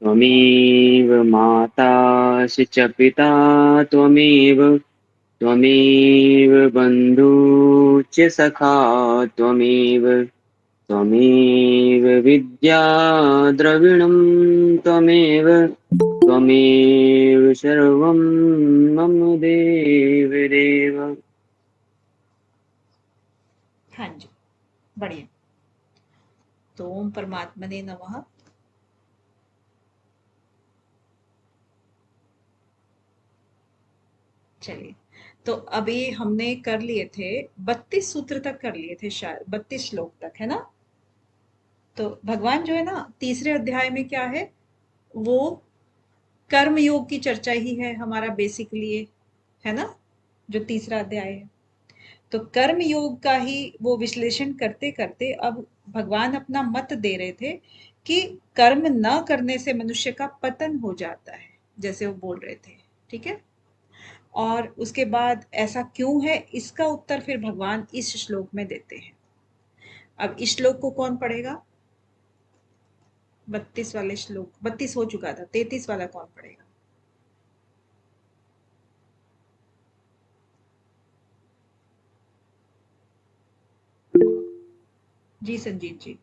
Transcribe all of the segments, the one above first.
त्वमेव मातासि च पिता त्वमेव त्वमेव बन्धुश्च सखा त्वमेव त्वमेव विद्या द्रविणं त्वमेव त्वमेव सर्वं मम देवदेव। हाँ जी, बढ़िया। तो ओम परमात्मने नमः। चलिए, तो अभी हमने कर लिए थे 32 सूत्र तक कर लिए थे, शायद 32 श्लोक तक, है ना? तो भगवान जो है ना, तीसरे अध्याय में क्या है, वो कर्म योग की चर्चा ही है हमारा बेसिकली, है ना? जो तीसरा अध्याय है, तो कर्म योग का ही वो विश्लेषण करते करते अब भगवान अपना मत दे रहे थे कि कर्म न करने से मनुष्य का पतन हो जाता है, जैसे वो बोल रहे थे। ठीक है, और उसके बाद ऐसा क्यों है, इसका उत्तर फिर भगवान इस श्लोक में देते हैं। अब इस श्लोक को कौन पढ़ेगा? 32 वाले श्लोक, 32 हो चुका था, 33 वाला कौन पढ़ेगा? जी संजीत जी।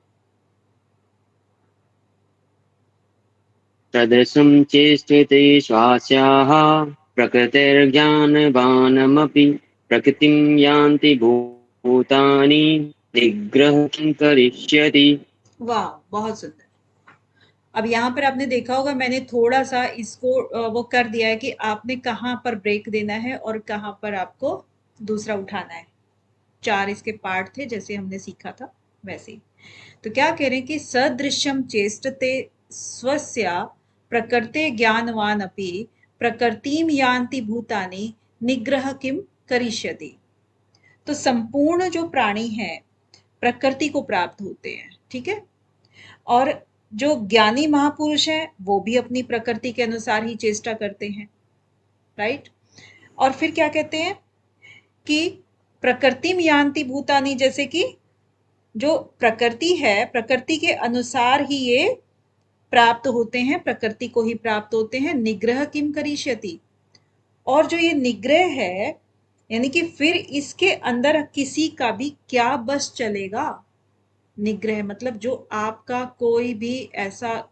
सदृशं चेष्टते श्वास्याः प्रकृतेर्ज्ञानवानमपि प्रकृतिं यान्ति भूतानि निग्रह किं करिष्यति। वाह, बहुत सुंदर। अब यहाँ पर आपने देखा होगा, मैंने थोड़ा सा इसको वो कर दिया है कि आपने कहाँ पर ब्रेक देना है और कहाँ पर आपको दूसरा उठाना है। 4 इसके पार्ट थे, जैसे हमने सीखा था वैसे ही। तो क्या कह रहे हैं कि सदृश्यम चेष्टते स्वस्य प्रकृते ज्ञानवान अपि प्रकृतिम यान्ति भूतानि निग्रह किम करिष्यति। तो संपूर्ण जो प्राणी हैं प्रकृति को प्राप्त होते हैं, ठीक है? और जो ज्ञानी महापुरुष हैं वो भी अपनी प्रकृति के अनुसार ही चेष्टा करते हैं, राइट? और फिर क्या कहते हैं कि प्रकृतिम यान्ति भूतानि, जैसे कि जो प्रकृति है प्रकृति के अनुसार ही ये प्राप्त होते हैं, प्रकृति को ही प्राप्त होते हैं। निग्रह किम करिष्यति, और जो ये निग्रह है, यानी कि फिर इसके अंदर किसी का भी क्या बस चलेगा। निग्रह मतलब जो आपका कोई भी ऐसा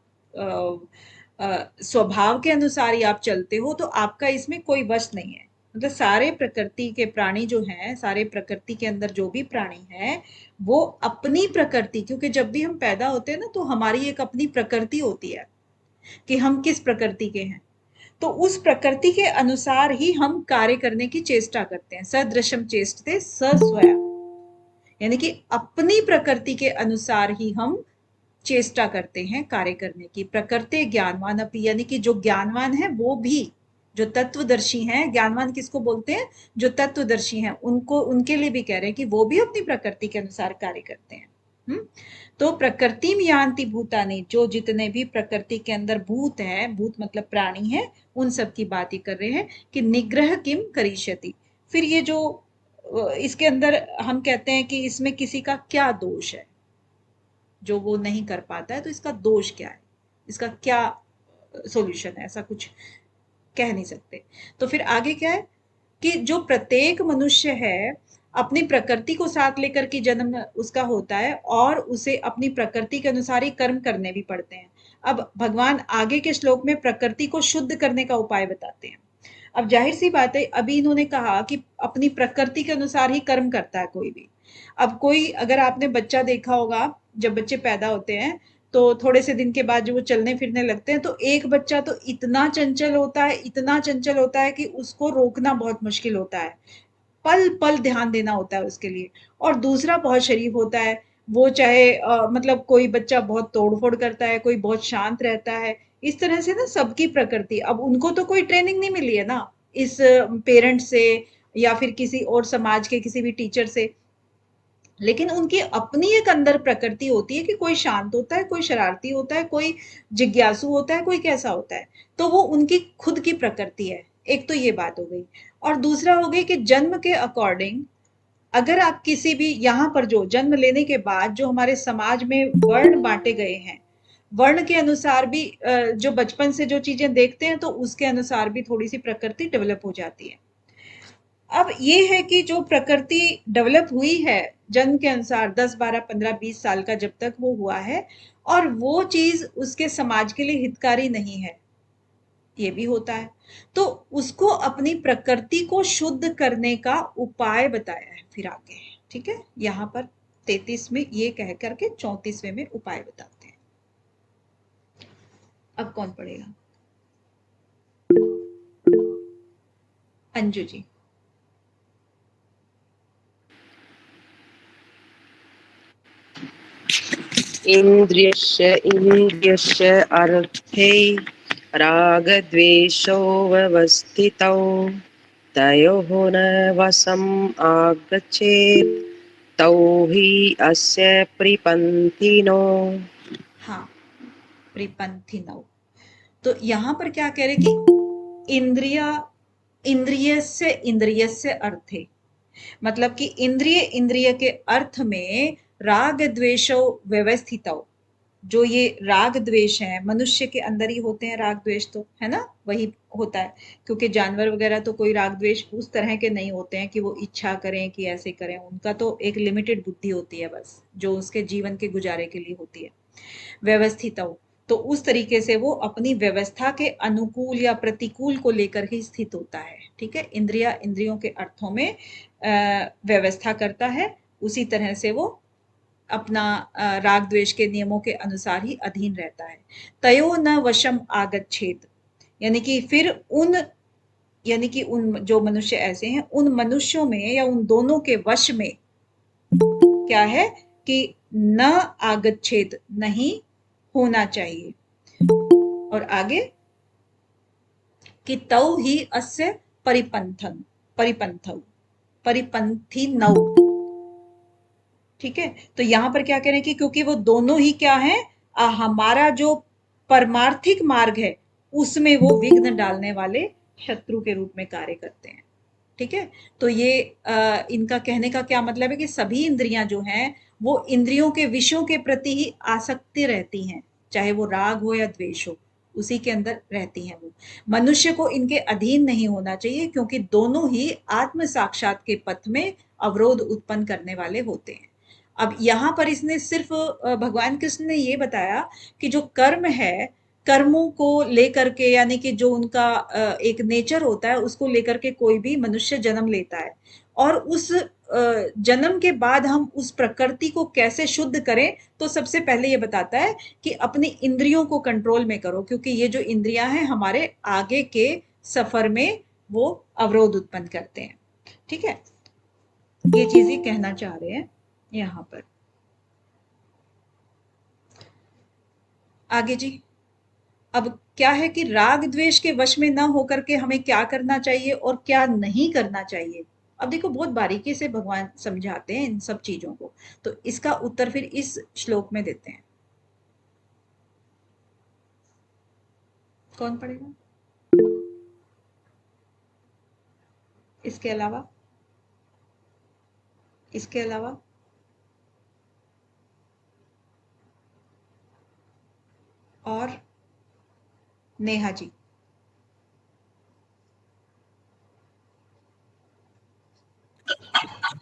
स्वभाव के अनुसार ही आप चलते हो, तो आपका इसमें कोई वश नहीं है। मतलब सारे प्रकृति के प्राणी जो हैं, सारे प्रकृति के अंदर जो भी प्राणी हैं, वो अपनी प्रकृति, क्योंकि जब भी हम पैदा होते हैं ना, तो हमारी एक अपनी प्रकृति होती है कि हम किस प्रकृति के हैं। तो उस प्रकृति के अनुसार ही हम कार्य करने की चेष्टा करते हैं। सदृशम चेष्टते स स्वया, यानी कि अपनी प्रकृति के अनुसार ही हम चेष्टा करते हैं कार्य करने की। प्रकृति ज्ञानवान अपि, यानी कि जो ज्ञानवान है वो भी, जो तत्वदर्शी हैं, ज्ञानवान किसको बोलते हैं? जो तत्वदर्शी हैं, उनको, उनके लिए भी कह रहे हैं कि वो भी अपनी प्रकृति के अनुसार कार्य करते हैं। तो प्रकृति में यान्ति भूतानि, जो जितने भी प्रकृति के अंदर भूत हैं, भूत मतलब प्राणी है, उन सब की बात ही कर रहे हैं कि निग्रह किम करिष्यति। फिर ये जो इसके अंदर हम कहते हैं कि इसमें किसी का क्या दोष है, जो वो नहीं कर पाता है, तो इसका दोष क्या है, इसका क्या सॉल्यूशन है, ऐसा कुछ कह नहीं सकते। तो फिर आगे क्या है कि जो प्रत्येक मनुष्य है, अपनी प्रकृति को साथ लेकर के जन्म उसका होता है, और उसे अपनी प्रकृति के अनुसार ही कर्म करने भी पड़ते हैं। अब भगवान आगे के श्लोक में प्रकृति को शुद्ध करने का उपाय बताते हैं। अब जाहिर सी बात है, अभी इन्होंने कहा कि अपनी प्रकृति के अनुसार ही कर्म करता है कोई भी। अब कोई, अगर आपने बच्चा देखा होगा, जब बच्चे पैदा होते हैं तो थोड़े से दिन के बाद जो वो चलने फिरने लगते हैं, तो एक बच्चा तो इतना चंचल होता है, इतना चंचल होता है कि उसको रोकना बहुत मुश्किल होता है, पल पल ध्यान देना होता है उसके लिए। और दूसरा बहुत शरीफ होता है, वो चाहे मतलब कोई बच्चा बहुत तोड़-फोड़ करता है, कोई बहुत शांत रहता है। इस तरह से ना सबकी प्रकृति, अब उनको तो कोई ट्रेनिंग नहीं मिली है ना इस पेरेंट से, या फिर किसी और समाज के किसी भी टीचर से, लेकिन उनकी अपनी एक अंदर प्रकृति होती है कि कोई शांत होता है, कोई शरारती होता है, कोई जिज्ञासु होता है, कोई कैसा होता है। तो वो उनकी खुद की प्रकृति है। एक तो ये बात हो गई, और दूसरा हो गई कि जन्म के अकॉर्डिंग, अगर आप किसी भी, यहाँ पर जो जन्म लेने के बाद जो हमारे समाज में वर्ण बांटे गए हैं, वर्ण के अनुसार भी जो बचपन से जो चीजें देखते हैं तो उसके अनुसार भी थोड़ी सी प्रकृति डेवलप हो जाती है। अब ये है कि जो प्रकृति डेवलप हुई है जन्म के अनुसार 10, 12, 15, 20 साल का जब तक वो हुआ है, और वो चीज उसके समाज के लिए हितकारी नहीं है, ये भी होता है, तो उसको अपनी प्रकृति को शुद्ध करने का उपाय बताया है फिर आगे। ठीक है, यहाँ पर 33 में ये कह करके 34वें में उपाय बताते हैं। अब कौन पढ़ेगा? अंजू जी। इन्द्रियस्य अर्थे रागद्वेषौ व्यवस्थितौ तयोः न वशम् आगच्छेत् तौ हि अस्य प्रपन्थिनो। हाँ, प्रपन्थिनौ। तो यहाँ पर क्या कह रहे कि इंद्रियस्य अर्थे, मतलब कि इंद्रिय के अर्थ में राग द्वेषो व्यवस्थितौ, जो ये राग द्वेष है मनुष्य के अंदर ही होते हैं, राग द्वेष तो है ना, वही होता है, क्योंकि जानवर वगैरह तो कोई राग द्वेष उस तरह के नहीं होते हैं कि वो इच्छा करें कि ऐसे करें, उनका तो एक लिमिटेड बुद्धि होती है बस, जो उसके जीवन के गुजारे के लिए होती है। व्यवस्थित हो तो उस तरीके से वो अपनी व्यवस्था के अनुकूल या प्रतिकूल को लेकर ही स्थित होता है। ठीक है, इंद्रियों के अर्थों में व्यवस्था करता है, उसी तरह से वो अपना राग द्वेष के नियमों के अनुसार ही अधीन रहता है। तयो न वशम आगच्छेत, यानी कि फिर उन जो मनुष्य ऐसे हैं, उन मनुष्यों में या उन दोनों के वश में क्या है कि न आगच्छेत, नहीं होना चाहिए। और आगे कि तौ ही अस्य परिपंथी नौ। ठीक है, तो यहां पर क्या कह रहे हैं कि क्योंकि वो दोनों ही क्या है, हमारा जो परमार्थिक मार्ग है उसमें वो विघ्न डालने वाले शत्रु के रूप में कार्य करते हैं। ठीक है, तो ये इनका कहने का क्या मतलब है कि सभी इंद्रियां जो हैं वो इंद्रियों के विषयों के प्रति ही आसक्ति रहती हैं, चाहे वो राग हो या द्वेष हो, उसी के अंदर रहती हैं वो। मनुष्य को इनके अधीन नहीं होना चाहिए, क्योंकि दोनों ही आत्म साक्षात के पथ में अवरोध उत्पन्न करने वाले होते हैं। अब यहाँ पर इसने सिर्फ भगवान कृष्ण ने ये बताया कि जो कर्म है, कर्मों को लेकर के, यानी कि जो उनका एक नेचर होता है उसको लेकर के कोई भी मनुष्य जन्म लेता है, और उस जन्म के बाद हम उस प्रकृति को कैसे शुद्ध करें, तो सबसे पहले ये बताता है कि अपनी इंद्रियों को कंट्रोल में करो, क्योंकि ये जो इंद्रियां हैं हमारे आगे के सफर में वो अवरोध उत्पन्न करते हैं। ठीक है, ये चीजें कहना चाह रहे हैं यहाँ पर। आगे जी, अब क्या है कि राग द्वेष के वश में ना होकर के हमें क्या करना चाहिए और क्या नहीं करना चाहिए। अब देखो, बहुत बारीकी से भगवान समझाते हैं इन सब चीजों को, तो इसका उत्तर फिर इस श्लोक में देते हैं। कौन पढ़ेगा इसके अलावा? इसके अलावा और नेहा जी।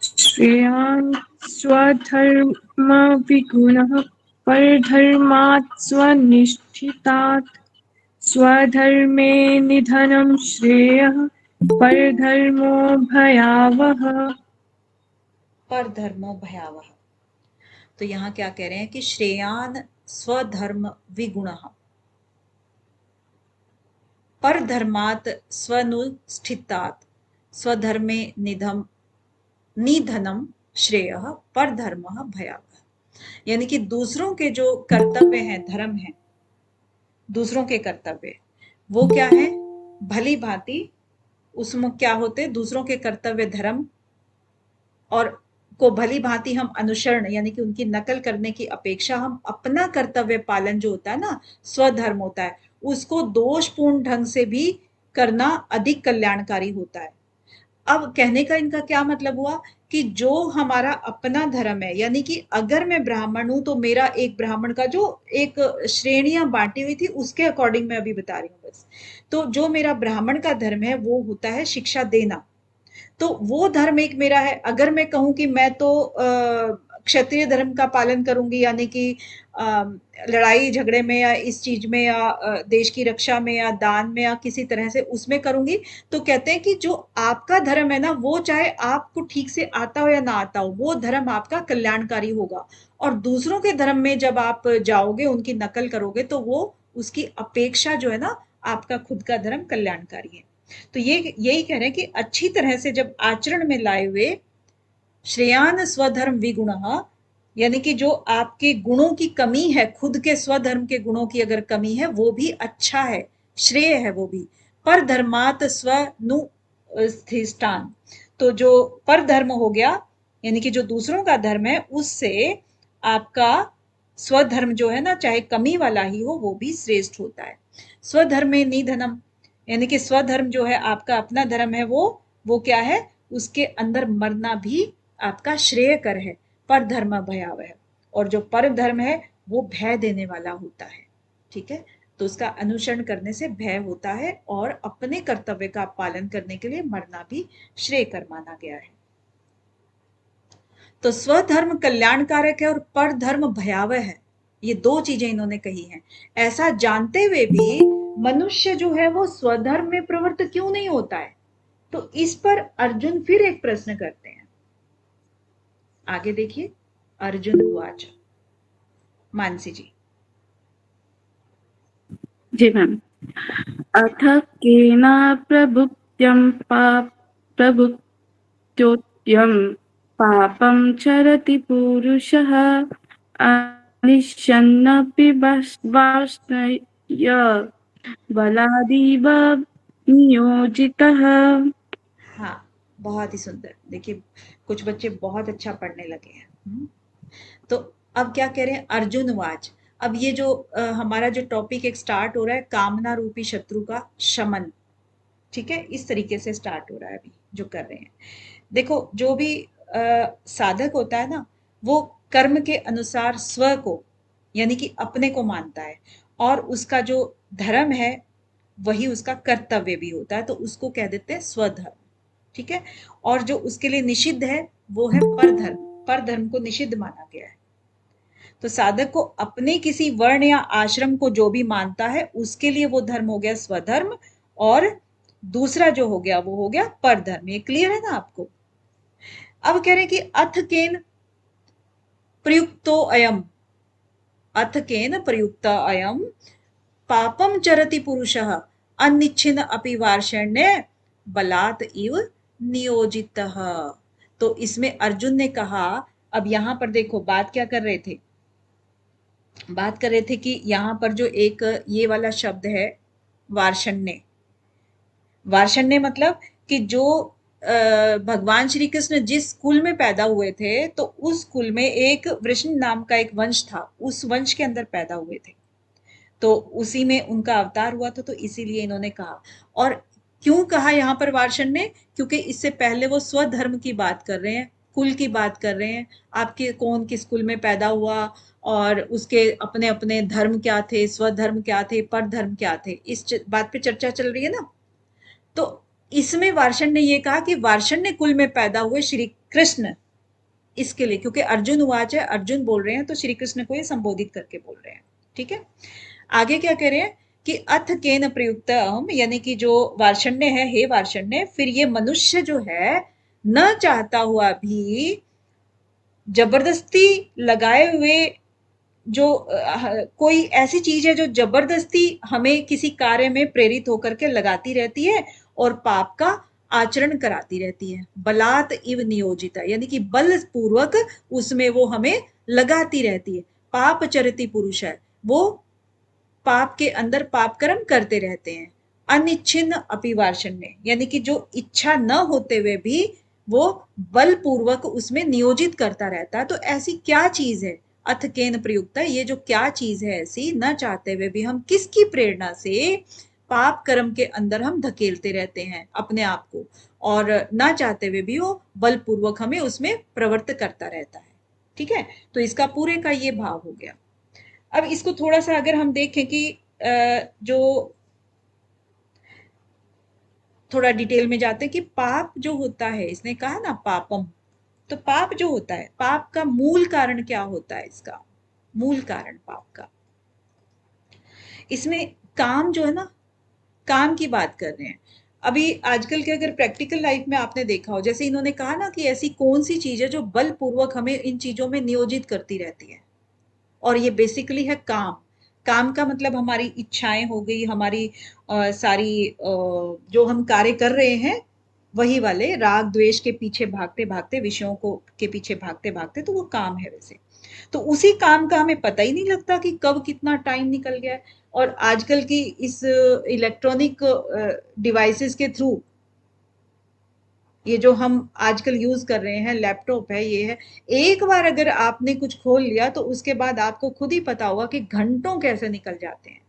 श्रेयान् स्वधर्मविगुणः परधर्मात् स्वनिष्ठितात् स्वधर्मे निधनं श्रेयः परधर्मो भयावहः। परधर्मो भयावह, तो यहाँ क्या कह रहे हैं कि श्रेयान स्वधर्म विगुणः परधर्मात् स्वनुष्ठितात् स्वधर्मे निधनम श्रेयः परधर्मः भयावह, यानी कि दूसरों के जो कर्तव्य हैं, धर्म है, दूसरों के कर्तव्य वो क्या है, भली भांति उसमें क्या होते, दूसरों के कर्तव्य धर्म और को भली भांति हम अनुसरण, यानी कि उनकी नकल करने की अपेक्षा हम अपना कर्तव्य पालन जो होता है ना, स्वधर्म होता है, उसको दोषपूर्ण ढंग से भी करना अधिक कल्याणकारी होता है। अब कहने का इनका क्या मतलब हुआ कि जो हमारा अपना धर्म है, यानी कि अगर मैं ब्राह्मण हूं तो मेरा एक ब्राह्मण का जो एक श्रेणियां बांटी हुई थी उसके अकॉर्डिंग मैं अभी बता रही हूँ बस। तो जो मेरा ब्राह्मण का धर्म है वो होता है शिक्षा देना, तो वो धर्म एक मेरा है। अगर मैं कहूं कि मैं तो क्षत्रिय धर्म का पालन करूंगी, यानी कि लड़ाई झगड़े में या इस चीज में या देश की रक्षा में या दान में या किसी तरह से उसमें करूंगी, तो कहते हैं कि जो आपका धर्म है ना, वो चाहे आपको ठीक से आता हो या ना आता हो, वो धर्म आपका कल्याणकारी होगा। और दूसरों के धर्म में जब आप जाओगे, उनकी नकल करोगे, तो वो उसकी अपेक्षा जो है ना, आपका खुद का धर्म कल्याणकारी है। तो ये यही कह रहे हैं कि अच्छी तरह से जब आचरण में लाए हुए श्रेयान स्वधर्म विगुणः, यानी कि जो आपके गुणों की कमी है, खुद के स्वधर्म के गुणों की अगर कमी है, वो भी अच्छा है, श्रेय है वो भी। पर धर्मात स्वनुष्ठिष्टान, तो जो पर धर्म हो गया, यानी कि जो दूसरों का धर्म है, उससे आपका स्वधर्म जो है ना, चाहे कमी वाला ही हो, वो भी श्रेष्ठ होता है। स्वधर्मे निधनम, यानी कि स्वधर्म जो है आपका अपना धर्म है, वो क्या है, उसके अंदर मरना भी आपका श्रेयकर है। पर धर्म भयावह, और जो पर धर्म है वो भय देने वाला होता है। ठीक है, तो उसका अनुसरण करने से भय होता है, और अपने कर्तव्य का पालन करने के लिए मरना भी श्रेयकर माना गया है। तो स्वधर्म कल्याणकारक है और पर धर्म भयावह है, ये दो चीजें इन्होंने कही हैं। ऐसा जानते हुए भी मनुष्य जो है वो स्वधर्म में प्रवृत्त क्यों नहीं होता है? तो इस पर अर्जुन फिर एक प्रश्न करते हैं। आगे देखिए, अर्जुन उवाच। मानसी जी। जी मैम। अथ केन प्रभुत्योत्यं पापं चरति पुरुषः अनिश्चन्नपि वाष्णय बलादिव नियोजितः। हाँ, बहुत ही सुंदर। देखिए, कुछ बच्चे बहुत अच्छा पढ़ने लगे हैं। तो अब क्या कह रहे हैं, अर्जुन वाच। अब ये जो हमारा जो टॉपिक एक स्टार्ट हो रहा है, कामना रूपी शत्रु का शमन, ठीक है, इस तरीके से स्टार्ट हो रहा है अभी जो कर रहे हैं। देखो, जो भी साधक होता है ना, वो कर्म के अनुसार स्व को, यानी कि अपने को मानता है, और उसका जो धर्म है वही उसका कर्तव्य भी होता है, तो उसको कह देते हैं स्वधर्म। ठीक है, और जो उसके लिए निषिद्ध है वो है परधर्म। परधर्म को निषिद्ध माना गया है। तो साधक को अपने किसी वर्ण या आश्रम को जो भी मानता है, उसके लिए वो धर्म हो गया स्वधर्म, और दूसरा जो हो गया वो हो गया परधर्म। ये क्लियर है ना आपको? अब कह रहे हैं कि अथ केन प्रयुक्तो अयम, अथ केन प्रयुक्त अयम पापम चरति पुरुषः अनिच्छिन्न अपि वार्षण्य बलात् इव नियोजितः। तो इसमें अर्जुन ने कहा, अब यहां पर देखो बात क्या कर रहे थे, बात कर रहे थे कि यहां पर जो एक ये वाला शब्द है वार्षण्य, वार्षण्य मतलब कि जो भगवान श्री कृष्ण जिस कुल में पैदा हुए थे, तो उस कुल में एक वृषण नाम का एक वंश था, उस वंश के अंदर पैदा हुए थे, तो उसी में उनका अवतार हुआ था, तो इसीलिए इन्होंने कहा। और क्यों कहा यहाँ पर वार्षण्य? क्योंकि इससे पहले वो स्वधर्म की बात कर रहे हैं, कुल की बात कर रहे हैं, आपके कौन किस कुल में पैदा हुआ और उसके अपने अपने धर्म क्या थे, स्वधर्म क्या थे, पर धर्म क्या थे, इस बात पे चर्चा चल रही है ना। तो इसमें वार्षण्य ने ये कहा कि वार्षण्य कुल में पैदा हुए श्री कृष्ण, इसके लिए, क्योंकि अर्जुन उवाच है, अर्जुन बोल रहे हैं, तो श्री कृष्ण को ये संबोधित करके बोल रहे हैं। ठीक है, आगे क्या कह रहे हैं कि अथ केन प्रयुक्तम, यानी कि जो वार्षण्य है, हे वार्षण्य, फिर ये मनुष्य जो है न चाहता हुआ भी जबरदस्ती लगाए हुए जो कोई ऐसी चीज है जो जबरदस्ती हमें किसी कार्य में प्रेरित होकर के लगाती रहती है और पाप का आचरण कराती रहती है। बलात् इव नियोजिता, यानी कि बल पूर्वक उसमें वो हमें लगाती रहती है। पाप चरति पुरुष है, वो पाप के अंदर पाप कर्म करते रहते हैं। अनिच्छिन्न अपि वार्षण्य, यानी कि जो इच्छा न होते हुए भी वो बलपूर्वक उसमें नियोजित करता रहता है। तो ऐसी क्या चीज है, अथ केन प्रयुक्त, ये जो क्या चीज है ऐसी, न चाहते हुए भी हम किसकी प्रेरणा से पाप कर्म के अंदर हम धकेलते रहते हैं अपने आप को, और ना चाहते हुए भी वो बलपूर्वक हमें उसमें प्रवृत्त करता रहता है। ठीक है, तो इसका पूरे का ये भाव हो गया। अब इसको थोड़ा सा अगर हम देखें कि जो थोड़ा डिटेल में जाते हैं कि पाप जो होता है, इसने कहा ना पापम, तो पाप जो होता है, पाप का मूल कारण क्या होता है? इसका मूल कारण पाप का, इसमें काम जो है ना, काम की बात कर रहे हैं। अभी आजकल के अगर प्रैक्टिकल लाइफ में आपने देखा हो, जैसे इन्होंने कहा ना कि ऐसी कौन सी चीज है जो बलपूर्वक हमें इन चीजों में नियोजित करती रहती है, और ये बेसिकली है काम। काम का मतलब हमारी इच्छाएं हो गई, हमारी सारी जो हम कार्य कर रहे हैं, वही वाले राग द्वेष के पीछे भागते भागते, विषयों को के पीछे भागते भागते, तो वो काम है वैसे। तो उसी काम का हमें पता ही नहीं लगता कि कब कितना टाइम निकल गया है। और आजकल की इस इलेक्ट्रॉनिक डिवाइसेस के थ्रू, ये जो हम आजकल यूज कर रहे हैं, लैपटॉप है, ये है, एक बार अगर आपने कुछ खोल लिया तो उसके बाद आपको खुद ही पता होगा कि घंटों कैसे निकल जाते हैं।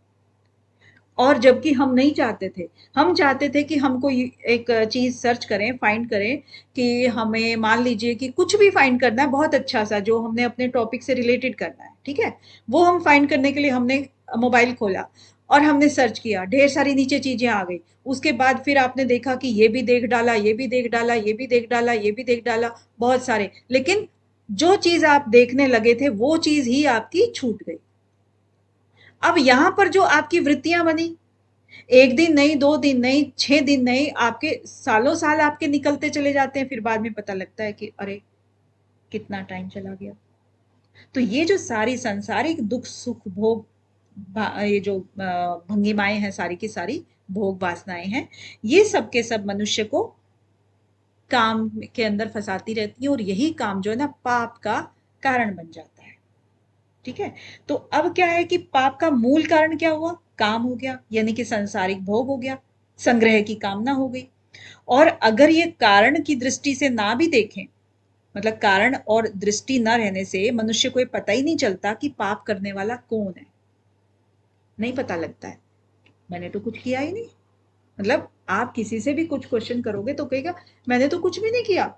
और जबकि हम नहीं चाहते थे, हम चाहते थे कि हम कोई एक चीज सर्च करें, फाइंड करें, कि हमें मान लीजिए कि कुछ भी फाइंड करना है बहुत अच्छा सा, जो हमने अपने टॉपिक से रिलेटेड करना है, ठीक है, वो हम फाइंड करने के लिए हमने मोबाइल खोला और हमने सर्च किया, ढेर सारी नीचे चीजें आ गई। उसके बाद फिर आपने देखा कि ये भी देख डाला, ये भी देख डाला, ये भी देख डाला, ये भी देख डाला, बहुत सारे, लेकिन जो चीज आप देखने लगे थे वो चीज ही आपकी छूट गई। अब यहां पर जो आपकी वृत्तियां बनी, एक दिन नहीं, 2 दिन नहीं, 6 दिन नहीं, आपके सालों साल आपके निकलते चले जाते हैं, फिर बाद में पता लगता है कि अरे कितना टाइम चला गया। तो ये जो सारी सांसारिक दुख सुख भोग, ये जो भंगिमाएं हैं, सारी की सारी भोग वासनाएं हैं, ये सब के सब मनुष्य को काम के अंदर फंसाती रहती है, और यही काम जो है ना पाप का कारण बन जाता है। ठीक है, तो अब क्या है कि पाप का मूल कारण क्या हुआ? काम हो गया, यानी कि सांसारिक भोग हो गया, संग्रह की कामना हो गई। और अगर ये कारण की दृष्टि से ना भी देखें, मतलब कारण और दृष्टि न रहने से मनुष्य को ये पता ही नहीं चलता कि पाप करने वाला कौन है, नहीं पता लगता है। मैंने तो कुछ किया ही नहीं, मतलब आप किसी से भी कुछ क्वेश्चन करोगे तो कहेगा मैंने तो कुछ भी नहीं किया,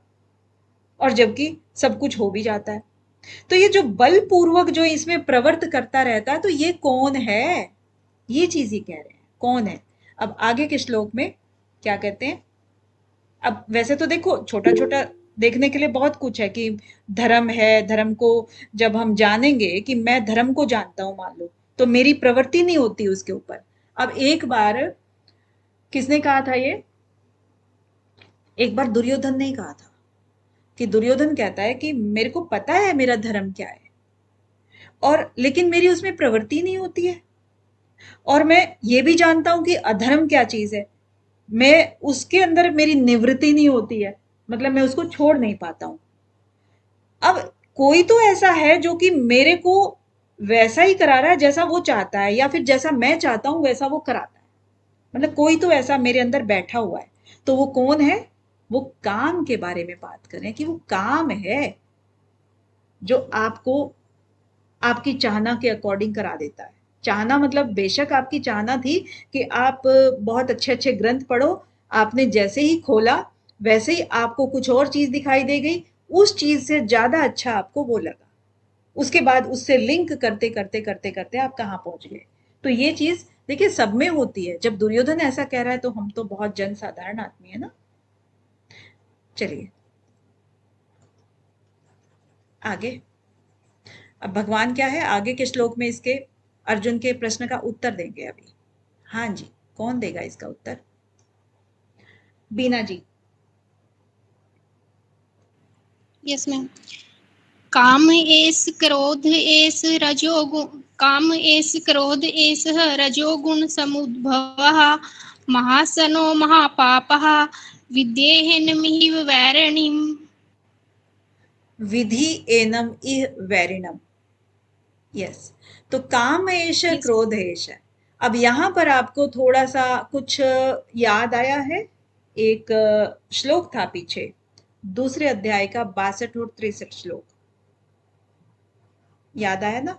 और जबकि सब कुछ हो भी जाता है। तो ये जो बलपूर्वक जो इसमें प्रवृत्त करता रहता है, तो ये कौन है? ये चीज ही कह रहे हैं, कौन है। अब आगे के श्लोक में क्या कहते हैं? अब वैसे तो देखो, छोटा छोटा देखने के लिए बहुत कुछ है कि धर्म है, धर्म को जब हम जानेंगे कि मैं धर्म को जानता हूं मान लो, तो मेरी प्रवृत्ति नहीं होती उसके ऊपर। अब एक बार किसने कहा था ये? एक बार दुर्योधन ने कहा था, कि दुर्योधन कहता है कि मेरे को पता है मेरा धर्म क्या है, और लेकिन मेरी उसमें प्रवृत्ति नहीं होती है, और मैं ये भी जानता हूं कि अधर्म क्या चीज है, मैं उसके अंदर मेरी निवृत्ति नहीं होती है, मतलब मैं उसको छोड़ नहीं पाता हूं। अब कोई तो ऐसा है जो कि मेरे को वैसा ही करा रहा है जैसा वो चाहता है, या फिर जैसा मैं चाहता हूं वैसा वो कराता है, मतलब कोई तो ऐसा मेरे अंदर बैठा हुआ है। तो वो कौन है? वो काम के बारे में बात कर रहे हैं, कि वो काम है जो आपको आपकी चाहना के अकॉर्डिंग करा देता है। चाहना मतलब बेशक आपकी चाहना थी कि आप बहुत अच्छे अच्छे ग्रंथ पढ़ो, आपने जैसे ही खोला वैसे ही आपको कुछ और चीज दिखाई दे गई, उस चीज से ज्यादा अच्छा आपको वो लगा, उसके बाद उससे लिंक करते करते करते करते आप कहाँ पहुंच गए। तो ये चीज देखिए सब में होती है। जब दुर्योधन ऐसा कह रहा है तो हम तो बहुत जनसाधारण आदमी है ना। चलिए आगे। अब भगवान क्या है, आगे के श्लोक में इसके अर्जुन के प्रश्न का उत्तर देंगे अभी। हाँ जी, कौन देगा इसका उत्तर? बीना जी। Yes ma'am. काम एस क्रोध एस रजोगुण, काम एस क्रोध एस रजोगुण समुद्भवः महासनो महापापः विद्येहनमिह वैरणिम्। विधि एनम इह वैरिणम। यस, तो काम एश Yes. क्रोध एश। अब यहां पर आपको थोड़ा सा कुछ याद आया है? एक श्लोक था पीछे, दूसरे अध्याय का 62 और 63 श्लोक, याद आया ना?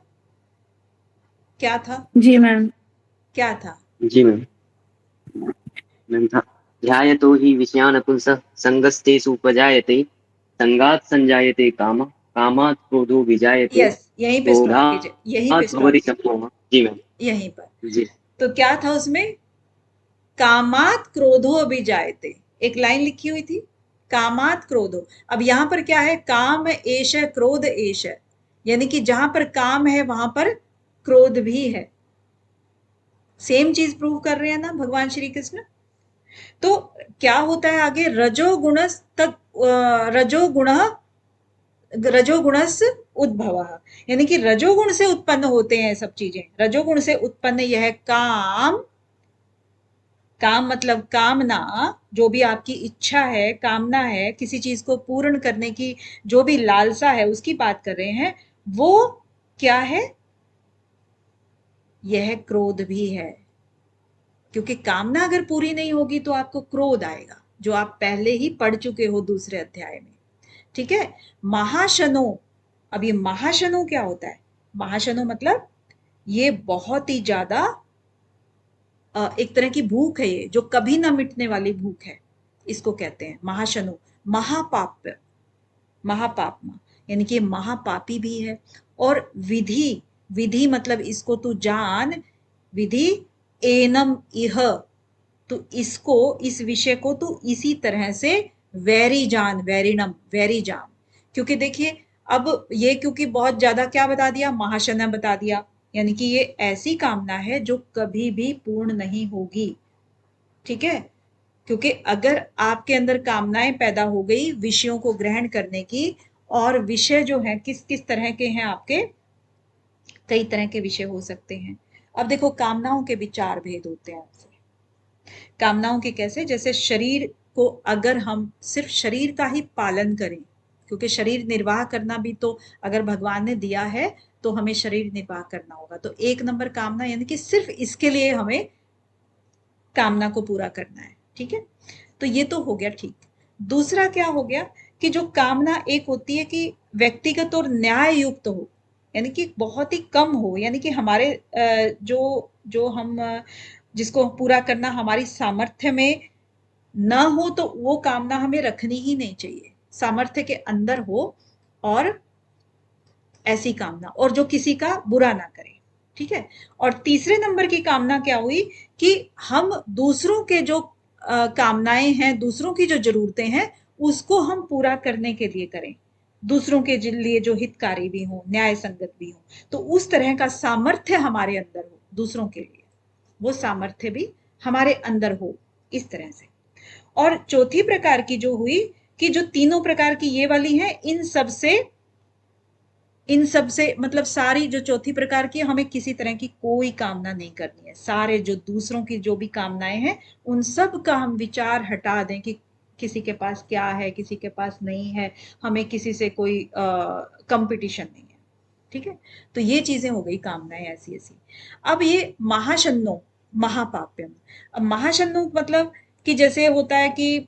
क्या था? जी मैम। क्या था? जी मैम। ग्रन्थ ध्यायतो हि विषयान् पुंसः सङ्गस्तेषु उपजायते संगात् संजायते काम कामात् क्रोधो विजायते यस, यहीं पे स्टॉप कीजिए, यहीं पे क्रोधात् स्टॉप भवति कीजिए, सम्मोहः। जी मैम। यहीं पर। जी तो क्या था उसमें? कामात क्रोधो भी जायते, एक लाइन लिखी हुई थी, कामात क्रोधो। अब यहां पर क्या है? काम एश क्रोध एश, यानी कि जहां पर काम है वहां पर क्रोध भी है। सेम चीज प्रूव कर रहे हैं ना भगवान श्री कृष्ण। तो क्या होता है आगे? रजोगुण तक रजोगुण रजोगुणस उद्भव, यानी कि रजोगुण से उत्पन्न होते हैं सब चीजें। रजोगुण से उत्पन्न यह काम, काम मतलब कामना, जो भी आपकी इच्छा है, कामना है, किसी चीज को पूर्ण करने की जो भी लालसा है उसकी बात कर रहे हैं, वो क्या है? यह क्रोध भी है। क्योंकि कामना अगर पूरी नहीं होगी तो आपको क्रोध आएगा, जो आप पहले ही पढ़ चुके हो दूसरे अध्याय में। ठीक है। महाशनो, अब ये महाशनो क्या होता है? महाशनो मतलब ये बहुत ही ज्यादा एक तरह की भूख है, ये जो कभी ना मिटने वाली भूख है, इसको कहते हैं महाशनो। महापाप, महापापमा, यानी कि महापापी भी है। और विधि, विधि मतलब इसको तू जान, विधि एनम इह, तो इसको, इस विषय को तू इसी तरह से वैरी जान, वैरिणम, वैरी जान। क्योंकि देखिए अब ये, क्योंकि बहुत ज्यादा क्या बता दिया? महाशना बता दिया, यानी कि ये ऐसी कामना है जो कभी भी पूर्ण नहीं होगी। ठीक है। क्योंकि अगर आपके अंदर कामनाएं पैदा हो गई विषयों को ग्रहण करने की, और विषय जो है किस किस तरह के हैं आपके? कई तरह के विषय हो सकते हैं। अब देखो कामनाओं के भी चार भेद होते हैं आपसे। कामनाओं के कैसे? जैसे शरीर को अगर हम सिर्फ शरीर का ही पालन करें, क्योंकि शरीर निर्वाह करना भी तो अगर भगवान ने दिया है तो हमें शरीर निर्वाह करना होगा, तो एक नंबर कामना, यानी कि सिर्फ इसके लिए हमें कामना को पूरा करना है। ठीक है। तो ये तो हो गया। ठीक। दूसरा क्या हो गया? कि जो कामना एक होती है कि व्यक्तिगत और न्याय युक्त हो, यानी कि बहुत ही कम हो, यानी कि हमारे जो जो हम जिसको पूरा करना हमारी सामर्थ्य में ना हो, तो वो कामना हमें रखनी ही नहीं चाहिए। सामर्थ्य के अंदर हो और ऐसी कामना, और जो किसी का बुरा ना करे। ठीक है। और तीसरे नंबर की कामना क्या हुई? कि हम दूसरों के जो कामनाएं हैं, दूसरों की जो जरूरतें हैं, उसको हम पूरा करने के लिए करें, दूसरों के लिए जो हितकारी भी हो, न्याय संगत भी हो, तो उस तरह का सामर्थ्य हमारे अंदर हो दूसरों के लिए, वो सामर्थ्य भी हमारे अंदर हो इस तरह से। और चौथी प्रकार की जो हुई, कि जो तीनों प्रकार की ये वाली है, इन सब से मतलब सारी जो चौथी प्रकार की, हमें किसी तरह की कोई कामना नहीं करनी है। सारे जो दूसरों की जो भी कामनाएं हैं उन सब का हम विचार हटा दें कि किसी के पास क्या है, किसी के पास नहीं है, हमें किसी से कोई कंपटीशन नहीं है। ठीक है। तो ये चीजें हो गई कामनाएं ऐसी ऐसी। अब ये महाशन्नो, महापाप्यम। अब महाशन्नो मतलब कि जैसे होता है कि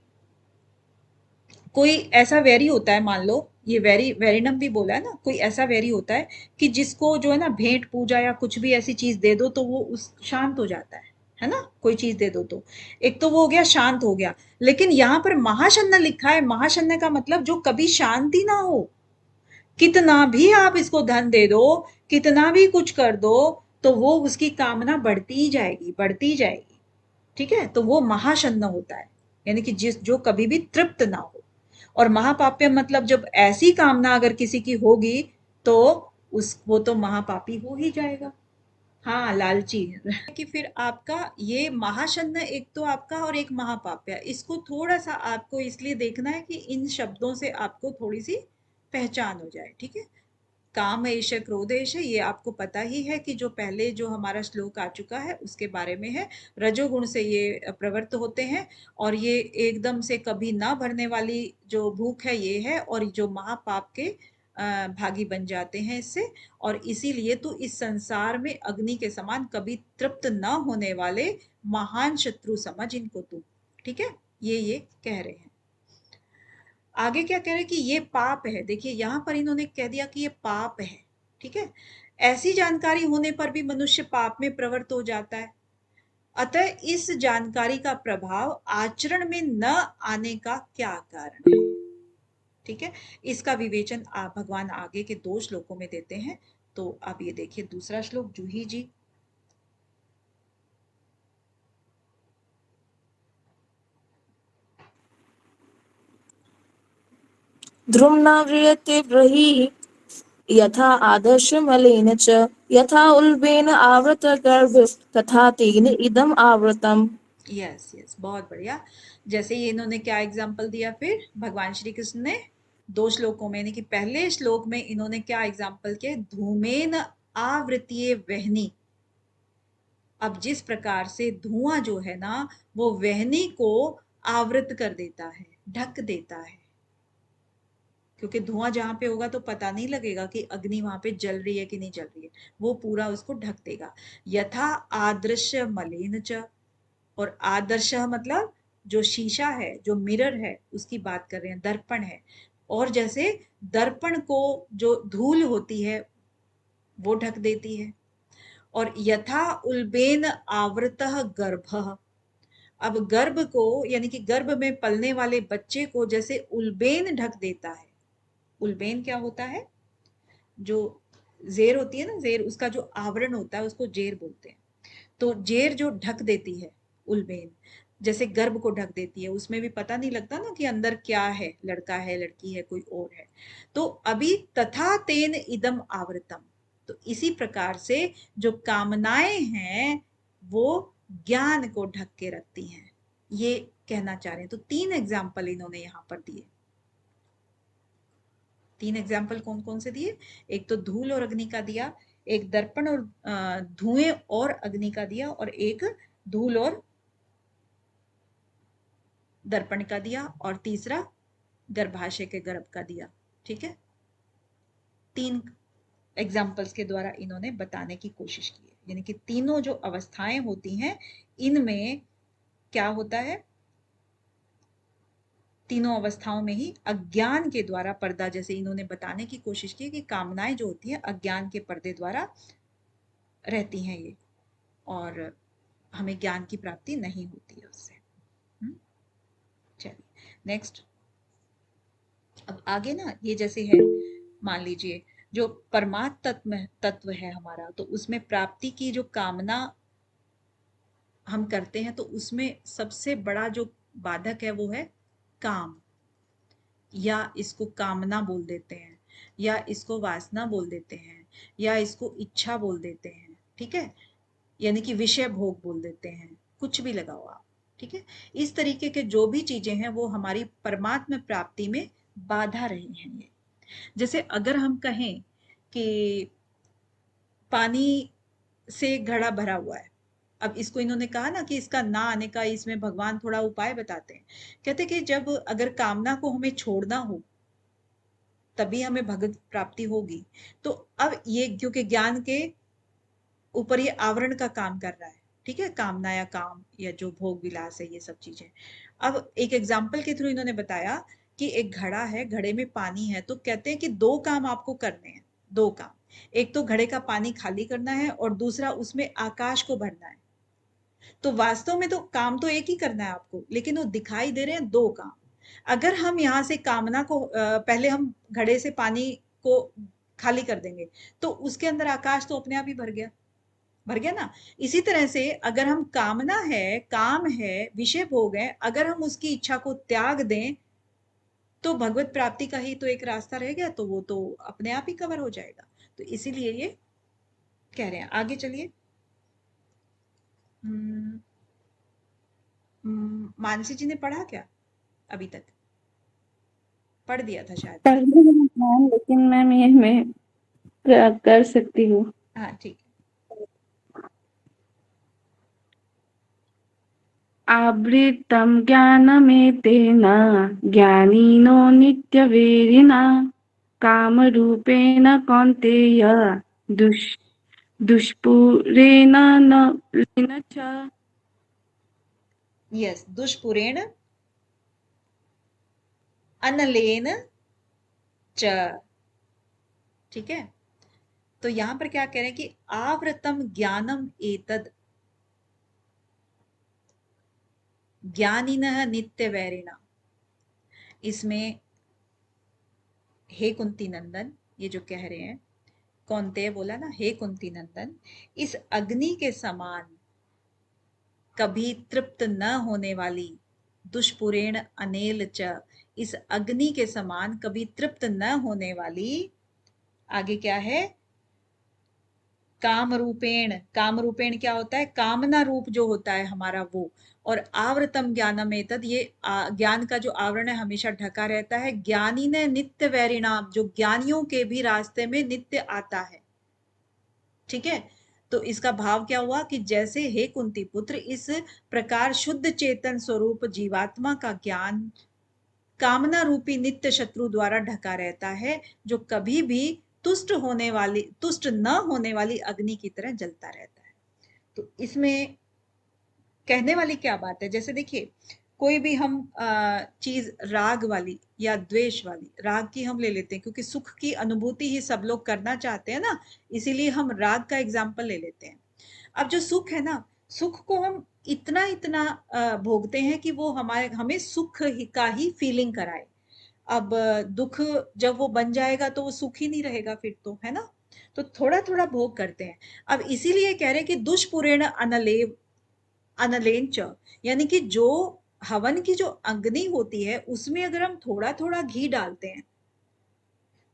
कोई ऐसा वैरी होता है, मान लो ये वैरी, वैरिनम भी बोला है ना, कोई ऐसा वैरी होता है कि जिसको जो है ना भेंट पूजा या कुछ भी ऐसी चीज दे दो तो वो उस शांत हो जाता है ना? कोई चीज दे दो तो एक तो वो हो गया, शांत हो गया। लेकिन यहाँ पर महाशन्न लिखा है, महाशन्न का मतलब जो कभी शांति ना हो, कितना भी आप इसको धन दे दो, कितना भी कुछ कर दो, तो वो उसकी कामना बढ़ती ही जाएगी, बढ़ती ही जाएगी। ठीक है। तो वो महाशन्न होता है, यानी कि जिस जो कभी भी तृप्त ना हो। और महापाप्य मतलब जब ऐसी कामना अगर किसी की होगी तो उस वो तो महापापी हो ही जाएगा। हाँ, लालची। कि फिर आपका ये महाशन्न एक तो आपका, और एक महापाप्य, इसको थोड़ा सा आपको इसलिए देखना है कि इन शब्दों से आपको थोड़ी सी पहचान हो जाए। ठीक है। काम एश क्रोध एश, ये आपको पता ही है कि जो पहले जो हमारा श्लोक आ चुका है उसके बारे में है। रजोगुण से ये प्रवृत्त होते हैं, और ये एकदम से कभी ना भरने वाली जो भूख है ये है, और जो महापाप के भागी बन जाते हैं इससे। और इसीलिए तो इस संसार में अग्नि के समान कभी तृप्त न होने वाले महान शत्रु समझ इनको तू। ठीक है। ये कह रहे हैं। आगे क्या कह रहे हैं कि ये पाप है। देखिए यहां पर इन्होंने कह दिया कि ये पाप है। ठीक है। ऐसी जानकारी होने पर भी मनुष्य पाप में प्रवृत्त हो जाता है। अतः इस जानकारी का प्रभाव आचरण में न आने का क्या कारण है। ठीक है, इसका विवेचन आप भगवान आगे के 2 श्लोकों में देते हैं। तो आप ये देखिए दूसरा श्लोक, जूही जी। ध्रुव न व्रियते ब्रहि यथा आदर्शमलेन च यथा उल्बेन आवृत गर्भ तथा तेन इदम आवृतम। यस यस, बहुत बढ़िया। जैसे ये इन्होंने क्या एग्जाम्पल दिया, फिर भगवान श्री कृष्ण ने 2 श्लोकों में, यानी कि पहले श्लोक में इन्होंने क्या एग्जाम्पल किया, धूमेन आवृतीय वहनी। अब जिस प्रकार से धुआं जो है ना वो वहनी को आवृत कर देता है, ढक देता है, क्योंकि धुआं जहां पे होगा तो पता नहीं लगेगा कि अग्नि वहां पे जल रही है कि नहीं जल रही है, वो पूरा उसको ढक देगा। यथा आदृश्य मलिन च, और आदर्श मतलब जो शीशा है, जो मिरर है उसकी बात कर रहे हैं, दर्पण है। और जैसे दर्पण को जो धूल होती है वो ढक देती है। और यथा उल्बेन आवृतः गर्भः, अब गर्भ को यानी कि गर्भ में पलने वाले बच्चे को जैसे उल्बेन ढक देता है। उल्बेन क्या होता है, जो जेर होती है ना, जेर, उसका जो आवरण होता है उसको जेर बोलते हैं। तो जेर जो ढक देती है, उल्बेन जैसे गर्भ को ढक देती है, उसमें भी पता नहीं लगता ना कि अंदर क्या है, लड़का है, लड़की है, कोई और है। तो अभी तथा तेन इदम आवृतम, तो इसी प्रकार से जो कामनाएं हैं वो ज्ञान को ढक के रखती हैं, ये कहना चाह रहे हैं। तो 3 एग्जाम्पल इन्होंने यहाँ पर दिए। 3 एग्जाम्पल कौन कौन से दिए, एक तो धूल और अग्नि का दिया, एक दर्पण और धुएं और अग्नि का दिया, और एक धूल और दर्पण का दिया, और तीसरा गर्भाशय के गर्भ का दिया। ठीक है, 3 एग्जाम्पल्स के द्वारा इन्होंने बताने की कोशिश की है, यानी कि तीनों जो अवस्थाएं होती हैं इनमें क्या होता है, तीनों अवस्थाओं में ही अज्ञान के द्वारा पर्दा, जैसे इन्होंने बताने की कोशिश की कि कामनाएं जो होती हैं अज्ञान के पर्दे द्वारा रहती हैं ये, और हमें ज्ञान की प्राप्ति नहीं होती है उससे। चलिए नेक्स्ट। अब आगे ना ये जैसे है, मान लीजिए जो परमात्म तत्व है हमारा, तो उसमें प्राप्ति की जो कामना हम करते हैं, तो उसमें सबसे बड़ा जो बाधक है वो है काम, या इसको कामना बोल देते हैं, या इसको वासना बोल देते हैं, या इसको इच्छा बोल देते हैं। ठीक है, यानी कि विषय भोग बोल देते हैं, कुछ भी लगाओ आप। ठीक है, इस तरीके के जो भी चीजें हैं वो हमारी परमात्म प्राप्ति में बाधा रही हैं। ये जैसे अगर हम कहें कि पानी से घड़ा भरा हुआ है, अब इसको इन्होंने कहा ना कि इसका ना आने का, इसमें भगवान थोड़ा उपाय बताते हैं। कहते कि जब अगर कामना को हमें छोड़ना हो तभी हमें भगवत प्राप्ति होगी। तो अब ये क्योंकि ज्ञान के ऊपर ये आवरण का काम कर रहा है, ठीक है, कामना या काम या जो भोग विलास है ये सब चीजें। अब एक एग्जाम्पल के थ्रू इन्होंने बताया कि एक घड़ा है, घड़े में पानी है, तो कहते हैं कि 2 काम आपको करने हैं, 2 काम। एक तो घड़े का पानी खाली करना है और दूसरा उसमें आकाश को भरना है। तो वास्तव में तो काम तो एक ही करना है आपको, लेकिन वो दिखाई दे रहे हैं 2 काम। अगर हम यहाँ से कामना को पहले हम घड़े से पानी को खाली कर देंगे तो उसके अंदर आकाश तो अपने आप ही भर गया ना। इसी तरह से अगर हम कामना है, काम है, विषय भोग है, अगर हम उसकी इच्छा को त्याग दें तो भगवत प्राप्ति का ही तो एक रास्ता रह गया, तो वो तो अपने आप ही कवर हो जाएगा। तो इसीलिए ये कह रहे हैं। आगे चलिए। मानसी जी ने पढ़ा क्या अभी तक? पढ़ दिया था शायद। पढ़ने में मैम, लेकिन मैम ये मैं कर सकती हूँ। हाँ ठीक है। आवृतं ज्ञानमेतेन ज्ञानिनो नित्यवेदिना कामरूपेण कौन्तेय दुष्पूरेण न च। यस, दुष्पुरेण अनलेन च। ठीक है, तो यहां पर क्या कह रहे हैं कि आवृतम ज्ञानम एतद, ज्ञानिनः नित्यवैरिणा। इसमें हे कुंती नंदन, ये जो कह रहे हैं, कौन्तेय बोला ना, हे कुंती नंदन, इस अग्नि के समान कभी तृप्त न होने वाली, दुष्पुरेण अनेल च, इस अग्नि के समान कभी तृप्त न होने वाली, आगे क्या है, काम रूपेण। काम रूपेण क्या होता है, कामना रूप जो होता है हमारा वो, और आवृतम ज्ञानम एतद, ये ज्ञान का जो आवरण है हमेशा ढका रहता है। ज्ञानी ने नित्य वैरिणाम, जो ज्ञानियों के भी रास्ते में नित्य आता है। ठीक है, तो इसका भाव क्या हुआ कि जैसे हे कुंती पुत्र, इस प्रकार शुद्ध चेतन स्वरूप जीवात्मा का ज्ञान कामना रूपी नित्य शत्रु द्वारा ढका रहता है, जो कभी भी तुष्ट न होने वाली अग्नि की तरह जलता रहता है। तो इसमें कहने वाली क्या बात है, जैसे देखिए कोई भी हम चीज राग वाली या द्वेष वाली, राग की हम ले लेते हैं क्योंकि सुख की अनुभूति ही सब लोग करना चाहते हैं ना, इसीलिए हम राग का एग्जाम्पल ले लेते हैं। अब जो सुख है ना, सुख को हम इतना इतना भोगते हैं कि वो हमें सुख का ही फीलिंग कराए। अब दुख जब वो बन जाएगा तो वो सुख ही नहीं रहेगा फिर तो, है ना। तो थोड़ा थोड़ा भोग करते हैं। अब इसीलिए कह रहे हैं कि दुष्पुरेण अनलेन च, यानी कि जो हवन की जो अग्नि होती है उसमें अगर हम थोड़ा थोड़ा घी डालते हैं,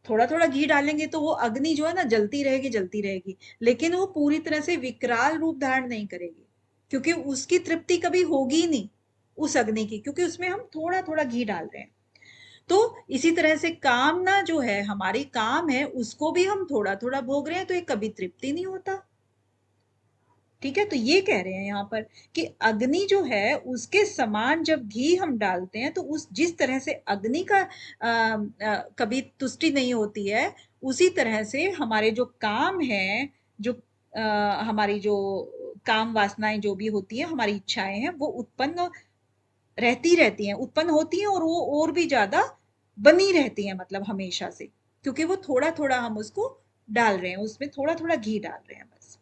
थोड़ा थोड़ा घी डालेंगे तो वो अग्नि जो है ना जलती रहेगी, लेकिन वो पूरी तरह से विकराल रूप धारण नहीं करेगी, क्योंकि उसकी तृप्ति कभी होगी ही नहीं उस अग्नि की, क्योंकि उसमें हम थोड़ा थोड़ा घी डाल रहे हैं। तो इसी तरह से कामना जो है, हमारी काम है, उसको भी हम थोड़ा थोड़ा भोग रहे हैं, तो ये कभी तृप्ति नहीं होता। ठीक है, तो ये कह रहे हैं यहाँ पर कि अग्नि जो है उसके समान जब घी हम डालते हैं तो उस जिस तरह से अग्नि का कभी तुष्टि नहीं होती है, उसी तरह से हमारे जो काम है, जो हमारी जो काम वासनाएं जो भी होती है, हमारी इच्छाएं हैं, वो उत्पन्न रहती हैं, उत्पन्न होती हैं, और वो और भी ज्यादा बनी रहती हैं, मतलब हमेशा से, क्योंकि वो थोड़ा थोड़ा हम उसको डाल रहे हैं, उसमें थोड़ा थोड़ा घी डाल रहे हैं बस।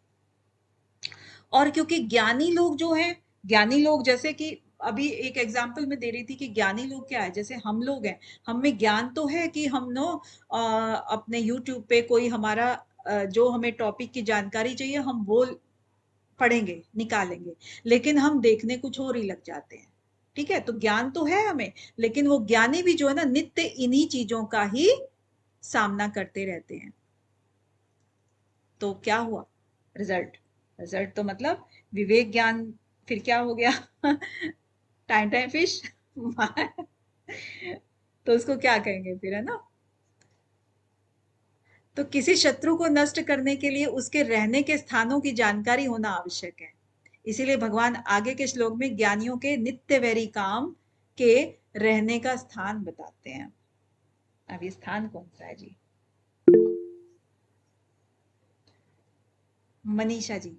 और क्योंकि ज्ञानी लोग जो हैं, ज्ञानी लोग जैसे कि अभी एक एग्जांपल में दे रही थी कि ज्ञानी लोग क्या है, जैसे हम लोग हैं, हम में ज्ञान तो है कि हम नो अपने यूट्यूब पे कोई हमारा जो हमें टॉपिक की जानकारी चाहिए हम वो पढ़ेंगे, निकालेंगे, लेकिन हम देखने कुछ और ही लग जाते हैं। ठीक है, तो ज्ञान तो है हमें, लेकिन वो ज्ञानी भी जो है ना नित्य इन्हीं चीजों का ही सामना करते रहते हैं। तो क्या हुआ रिजल्ट, रिजल्ट तो मतलब विवेक ज्ञान, फिर क्या हो गया टाइम टाइम फिश तो उसको क्या कहेंगे फिर, है ना। तो किसी शत्रु को नष्ट करने के लिए उसके रहने के स्थानों की जानकारी होना आवश्यक है। इसीलिए भगवान आगे के श्लोक में ज्ञानियों के नित्य वैरी काम के रहने का स्थान बताते हैं। अब ये स्थान कौन सा है जी, मनीषा जी।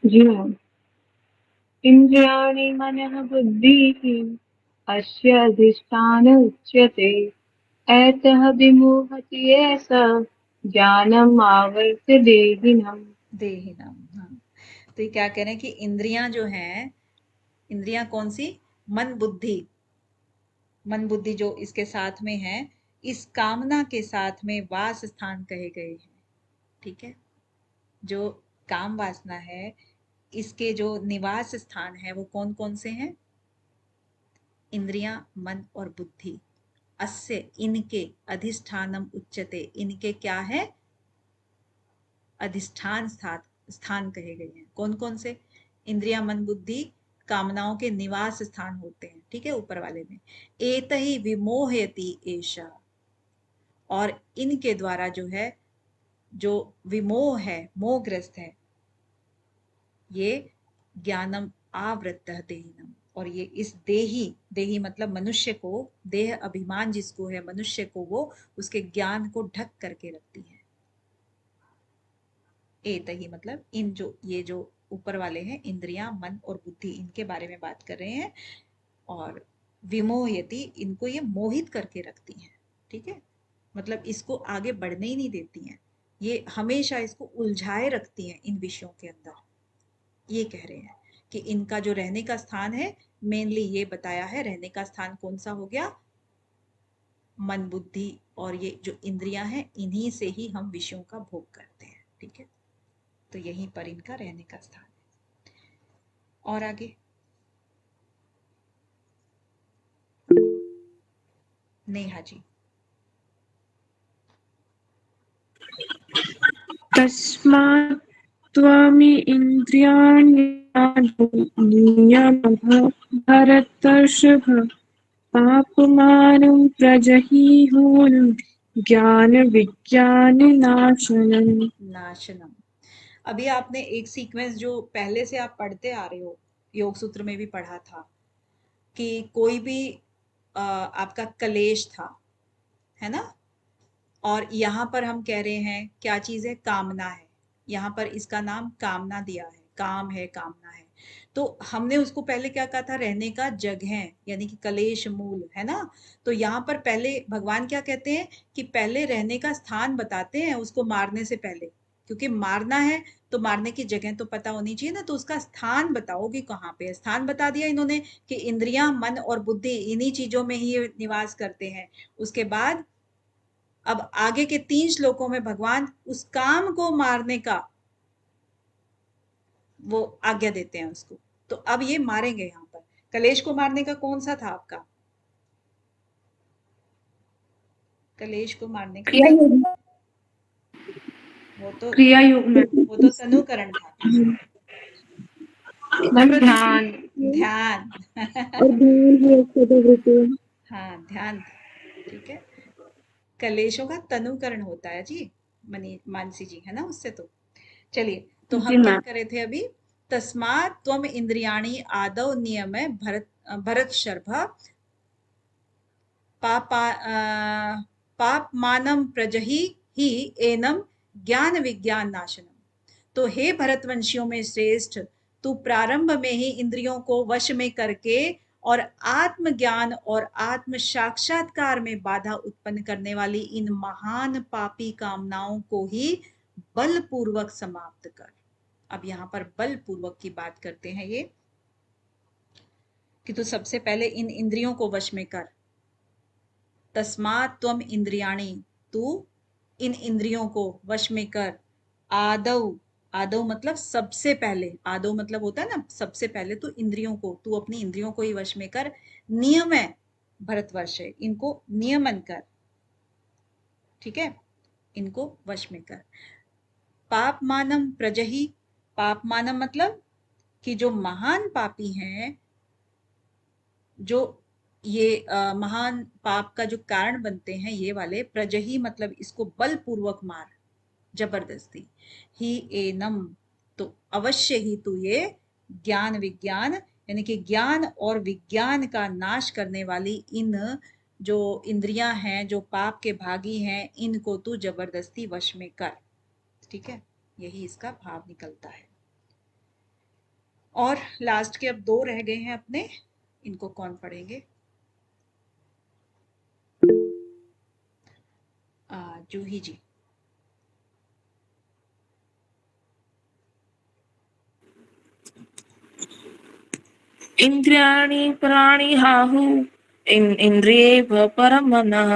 जी मैम। इंद्रियाणि मनः बुद्धिः अस्य अधिष्ठान उच्यते ऐतः विमोहति येष ज्ञानम् आवर्त्य देहिनम्। देहिनम, हाँ। तो ये क्या कह रहे हैं कि इंद्रियां जो हैं, इंद्रियां कौन सी, मन बुद्धि, मन बुद्धि जो इसके साथ में है, इस कामना के साथ में वास स्थान कहे गए हैं। ठीक है, जो काम वासना है इसके जो निवास स्थान है वो कौन कौन से हैं, इंद्रियां, मन और बुद्धि। अस्य, इनके, अधिष्ठानम उच्यते, इनके क्या है, अधिष्ठान स्थान कहे गए हैं। कौन कौन से, इंद्रिया, मन, बुद्धि कामनाओं के निवास स्थान होते हैं। ठीक है, ऊपर वाले में एतहि विमोहयति एषा, और इनके द्वारा जो है, जो विमोह है, मोहग्रस्त है, ये ज्ञानम आवृत्तः देहिनम, और ये इस देही मतलब मनुष्य को, देह अभिमान जिसको है मनुष्य को, वो उसके ज्ञान को ढक करके रखती है। एतहि मतलब इन जो, ये जो ऊपर वाले हैं इंद्रियां, मन और बुद्धि, इनके बारे में बात कर रहे हैं। और विमोहयति, इनको ये मोहित करके रखती हैं। ठीक है, मतलब इसको आगे बढ़ने ही नहीं देती हैं, ये हमेशा इसको उलझाए रखती हैं इन विषयों के अंदर। ये कह रहे हैं कि इनका जो रहने का स्थान है, मेनली ये बताया है, रहने का स्थान कौन सा हो गया, मन बुद्धि और ये जो इंद्रियां हैं, इन्हीं से ही हम विषयों का भोग करते हैं। ठीक है, तो यहीं पर इनका रहने का स्थान है। और आगे नेहा जी। तस्मात् त्वमि इन्द्रियाण्यादौ नियमः भरतर्षभ पापमानं प्रजहिह्योनं ज्ञानविज्ञाननाशनम्। नाशनम। अभी आपने एक सीक्वेंस जो पहले से आप पढ़ते आ रहे हो, योग सूत्र में भी पढ़ा था कि कोई भी आपका कलेश था, है ना, और यहाँ पर हम कह रहे हैं क्या चीज है, कामना है। यहाँ पर इसका नाम कामना दिया है, काम है, कामना है। तो हमने उसको पहले क्या कहा था, रहने का जगह, यानी कि कलेश मूल, है ना। तो यहाँ पर पहले भगवान क्या कहते हैं कि पहले रहने का स्थान बताते हैं उसको मारने से पहले, क्योंकि मारना है तो मारने की जगह तो पता होनी चाहिए ना, तो उसका स्थान बताओ कि कहाँ पे है। स्थान बता दिया इन्होंने कि इंद्रियां, मन और बुद्धि इन्हीं चीजों में ही निवास करते हैं। उसके बाद अब आगे के 3 श्लोकों में भगवान उस काम को मारने का वो आज्ञा देते हैं उसको। तो अब ये मारेंगे। यहाँ पर कलेश को मारने का कौन सा था आपका, कलेश को मारने का क्रिया योग, क्रिया योग में वो तो तनुकरण था। मैम ध्यान। ध्यान और ध्यान है चित्तवृत्ति। हाँ, ध्यान था। ठीक है, कलेशों का तनुकरण होता है जी, मानसी जी, है ना, उससे। तो चलिए, तो जी हम क्या मैम। करे थे अभी, तस्मात् त्वम इंद्रियाणि आदौ नियम्य भरत शर्भ पापमानं प्रजहि ही एनम ज्ञान विज्ञान नाशनम। तो हे भरतवंशियों में श्रेष्ठ, तू प्रारंभ में ही इंद्रियों को वश में करके और आत्मज्ञान और आत्म साक्षात्कार में बाधा उत्पन्न करने वाली इन महान पापी कामनाओं को ही बलपूर्वक समाप्त कर। अब यहाँ पर बलपूर्वक की बात करते हैं ये, कि तू सबसे पहले इन इंद्रियों को वश में कर। तस्मात् त्वम इंद्रियाणि, तू इन इंद्रियों को वश में कर। आदौ, आदौ मतलब सबसे पहले, आदौ मतलब होता है ना सबसे पहले, तो इंद्रियों को, तू अपनी इंद्रियों को ही वश में कर। नियम है भरतवर्ष, इनको नियमन कर। ठीक है, इनको वश में कर। पापमानम प्रजहि, पापमानम मतलब कि जो महान पापी हैं, जो ये महान पाप का जो कारण बनते हैं, ये वाले, प्रजहि मतलब इसको बलपूर्वक मार, जबरदस्ती। ही एनम, तो अवश्य ही तू ये ज्ञान विज्ञान, यानी कि ज्ञान और विज्ञान का नाश करने वाली इन जो इंद्रियां हैं, जो पाप के भागी हैं, इनको तू जबरदस्ती वश में कर। ठीक है, यही इसका भाव निकलता है। और लास्ट के अब 2 रह गए हैं अपने, इनको कौन पढ़ेंगे, जूही जी। इन्द्रियाणि प्राणि हाहु इन्द्रियेभ्यः परं मनः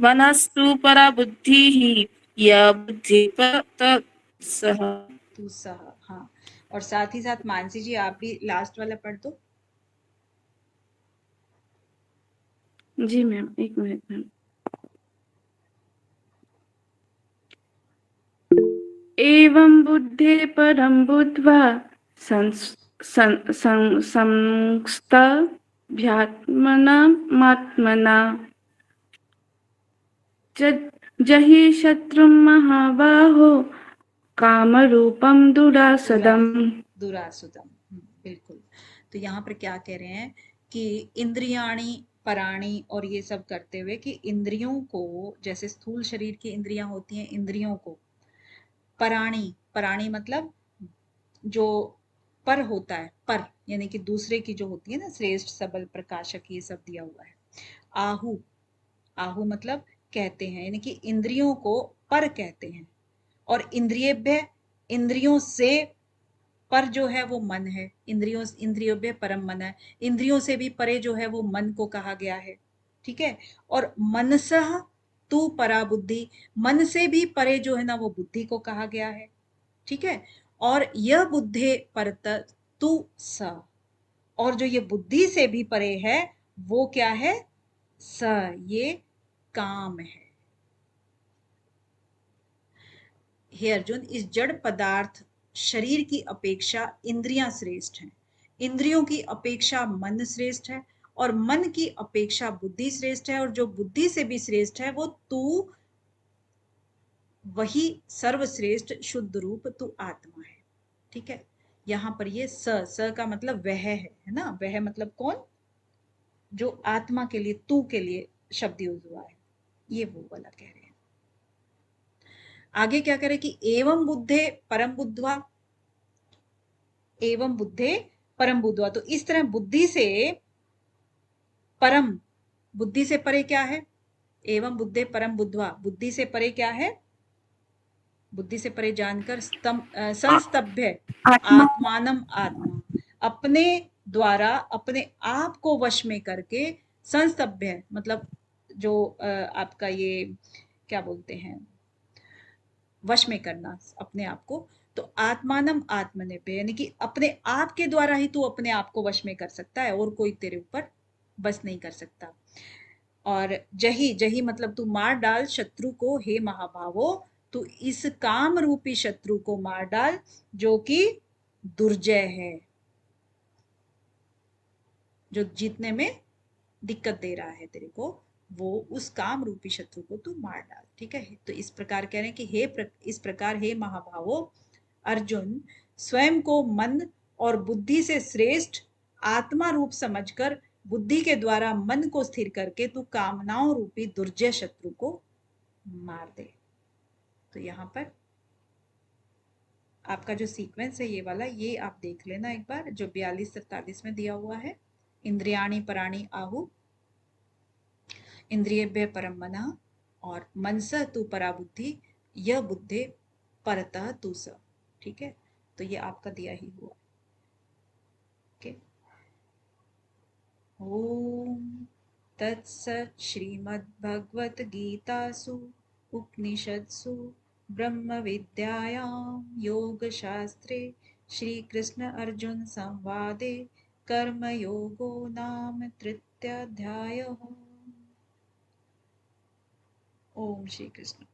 मनस्तु परा बुद्धिः या बुद्धि तत्सः। तू सह, हाँ। और साथ ही साथ मानसी जी आप भी लास्ट वाला पढ़ दो। जी मैम, एक मिनट मैम। एवं बुद्धे परं बुद्ध्वा संस्तभ्यात्मना जहि शत्रुं महाबाहो कामरूपं दुरासदम्। दुरासुदम, बिल्कुल। तो यहाँ पर क्या कह रहे हैं कि इंद्रियाणी पराणी और ये सब करते हुए, कि इंद्रियों को, जैसे स्थूल शरीर की इंद्रियां होती हैं, इंद्रियों को पराणी, पराणी मतलब जो पर होता है, पर यानी कि दूसरे की जो होती है ना, श्रेष्ठ सबल प्रकाशक, ये सब दिया हुआ है। आहु, आहु मतलब कहते हैं, यानी कि इंद्रियों को पर कहते हैं। और इंद्रियेभ्य, इंद्रियों से पर जो है वो मन है, इंद्रियोभ्य परम मन है, इंद्रियों से भी परे जो है वो मन को कहा गया है, ठीक है। और मनसः तू परा बुद्धि, मन से भी परे जो है ना वो बुद्धि को कहा गया है, ठीक है। और यह बुद्धे परत तू स, और जो ये बुद्धि से भी परे है वो क्या है, स, ये काम है। हे अर्जुन, इस जड़ पदार्थ शरीर की अपेक्षा इंद्रियां श्रेष्ठ हैं, इंद्रियों की अपेक्षा मन श्रेष्ठ है, और मन की अपेक्षा बुद्धि श्रेष्ठ है, और जो बुद्धि से भी श्रेष्ठ है वो तू, वही सर्वश्रेष्ठ शुद्ध रूप तू आत्मा है, ठीक है। यहां पर ये स का मतलब वह है ना, वह मतलब कौन, जो आत्मा के लिए, तू के लिए शब्द यूज हुआ है, ये वो वाला कह रहे हैं। आगे क्या करे कि एवं बुद्धे परम बुद्धवा, एवं बुद्धे परम बुद्धवा, तो इस तरह बुद्धि से परम, बुद्धि से परे क्या है, एवं बुद्धे परम बुद्धवा, बुद्धि से परे क्या है, बुद्धि से परे जानकर संस्तभ्य आत्मानम आत्मा, अपने द्वारा अपने आप को वश में करके, संस्तभ्य मतलब जो आपका ये क्या बोलते हैं, वश में करना अपने आप को, तो आत्मानम आत्मनिर्भय, यानी कि अपने आप के द्वारा ही तू अपने आप को वश में कर सकता है, और कोई तेरे ऊपर बस नहीं कर सकता। और जही, जही मतलब तू मार डाल शत्रु को, हे महाभावो, तू इस काम रूपी शत्रु को मार डाल जो कि दुर्जय है, जो जीतने में दिक्कत दे रहा है तेरे को, वो उस काम रूपी शत्रु को तू मार डाल, ठीक है। तो इस प्रकार कह रहे हैं कि इस प्रकार हे महाभावो अर्जुन, स्वयं को मन और बुद्धि से श्रेष्ठ आत्मा रूप समझकर बुद्धि के द्वारा मन को स्थिर करके तू कामनाओं रूपी दुर्जय शत्रु को मार दे। तो यहाँ पर आपका जो सीक्वेंस है ये वाला, ये आप देख लेना एक बार, जो 42-47 में दिया हुआ है। इंद्रियाणि पराणि आहु, इंद्रियेभ्य परम मनः, और मनसः तू परा बुद्धि, यह बुद्धे परतः तू स, ठीक है। तो ये आपका दिया ही हुआ, ओके। ओम तत्सत् श्रीमद्भगवत गीतासु उपनिषत्सु ब्रह्म विद्यायां योग शास्त्रे श्री कृष्ण अर्जुन संवादे कर्म योगो नाम तृतीयाध्यायः। ओम श्री कृष्ण।